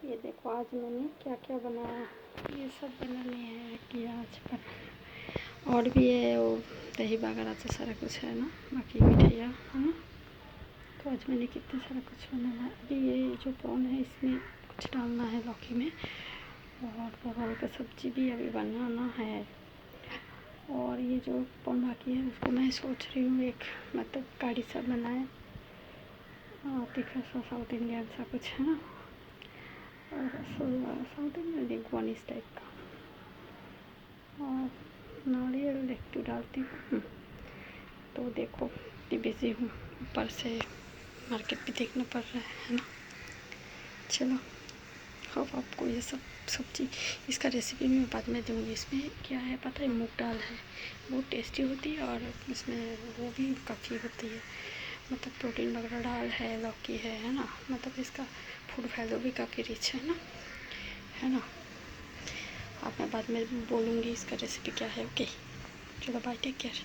ये देखो आज मैंने क्या क्या बनाया। ये सब बनाने हैं कि आज पर और भी है वो दही वगैरह तो सारा कुछ है ना, बाकी मिठाइयाँ है ना। तो आज मैंने कितना सारा कुछ बनाना है। अभी ये जो प्रॉन है इसमें कुछ डालना है लौकी में, और परवल का सब्ज़ी भी अभी बनाना है। और ये जो प्रॉन बाकी है उसको मैं सोच रही हूँ एक मतलब कढ़ी सा बनाए, तीखा सा साउथ इंडियन सा कुछ है ना, और साउथ इंडियन रिंगवानीस टाइप का। और नारियल एक तो डालती हूँ। तो देखो इतनी बिज़ी हूँ, ऊपर से मार्केट भी देखना पड़ रहा है ना। चलो अब आपको ये सब सब्ज़ी इसका रेसिपी मैं बाद में दूँगी। इसमें क्या है पता है, मूंग दाल है, बहुत टेस्टी होती है, और इसमें वो भी काफ़ी होती है, मतलब प्रोटीन वगैरह दाल है, लौकी है ना, मतलब इसका फूड वैल्यू भी काफ़ी रिच है ना। अब मैं बाद में बोलूँगी इसका रेसिपी क्या है। ओके चलो बाय, टेक केयर।